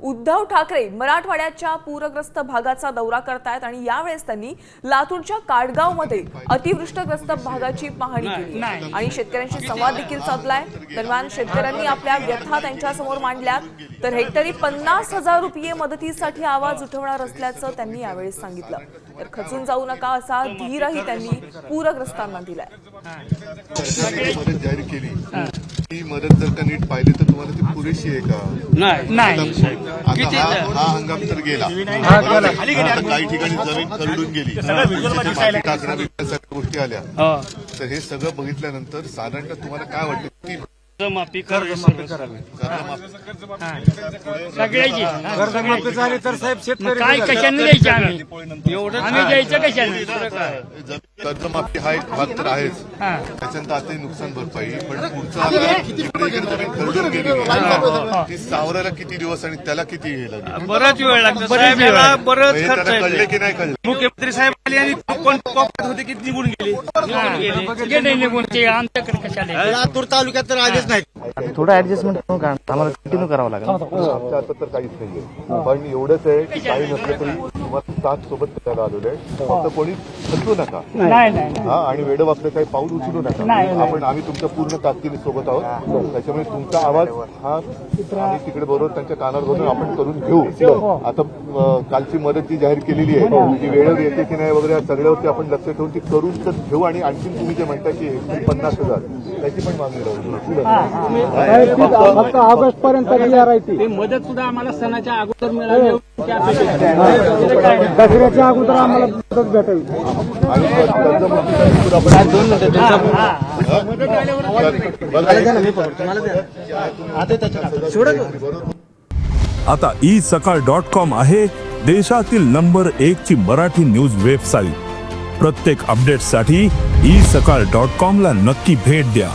उद्धव ठाकरे मराठवाड्याच्या पूरग्रस्त भागाचा दौरा करतायत आणि यावेळेस त्यांनी लातूरच्या काडगावमध्ये अतिवृष्टग्रस्त भागाची पाहणी केली आणि शेतकऱ्यांशी संवाद देखील साधलाय। दरम्यान शेतकऱ्यांनी आपल्या व्यथा त्यांच्या समोर मांडल्या, तर हेक्टरी 50,000 रुपये मदतीसाठी आवाज उठवणार असल्याचं त्यांनी यावेळी सांगितलं। तर खचून जाऊ नका असा धीरही त्यांनी पूरग्रस्तांना दिलाय। मदत जाहीर केली, ही मदत जर का नीट पाहिली तर तुम्हाला ती पुरेशी आहे का? नाही। हा हंगाम तर गेला, काही ठिकाणी जमीन खरडून गेली, सगळ्या गोष्टी आल्या, तर हे सगळं बघितल्यानंतर साधारणतः तुम्हाला काय वाटतं की कर्जमाफी करावी? कर्जमाफी झाली तर साहेब शेतकरी काय कशाने द्यायचे आम्ही द्यायचं कशाने? कर्जमाफी हा एक भाग तर आहेच, त्याच्यानंतर आता नुकसान भरपाई, पण पुढचं जमीन खरडून गेली ती सावरायला किती दिवस आणि त्याला किती हे लागेल? बराच वेळ लागतो, बरंच खर्च आहे। कळले की नाही कळले? मुख्यमंत्री साहेब आले आणि होते की निघून गेले निघून ते आमच्याकडे कशाला? लातूर तालुक्यात तर आलेच नाही। थोडं ऍडजस्टमेंट करून का आम्हाला कंटिन्यू करावं लागेल। आमच्या आता तर काहीच नाहीये, पण एवढंच आहे की काही नसलं तरी तुम्हाला साथ सोबत करायला आलेलं आहे, फक्त कोणी खचू नका हा, आणि वेडवाकडे काही पाऊल उचलू नका। आम्ही तुमच्या पूर्ण ताकदीने सोबत आहोत, त्याच्यामुळे तुमचा आवाज हा आम्ही तिकडे बरोबर त्यांच्या कानावर घालून आपण करून घेऊ। आता कालची मदत जी जाहीर केलेली आहे ती वेळेवर येते की नाही वगैरे सगळ्यावरती आपण लक्ष ठेवून ती करून तर घेऊ, आणि आणखी तुम्ही जे म्हणता की 50,000 त्याची पण मागणी राहू। फक्त ऑगस्ट पर्यंत ते मदत सुद्धा आम्हाला सणाच्या अगोदर मिळाली, दसऱ्याच्या अगोदर आम्हाला मदत भेटावी। आता isakal.com आहे देशातील नंबर 1 ची मराठी न्यूज वेबसाईट। प्रत्येक अपडेटसाठी isakal.com ला नक्की भेट द्या।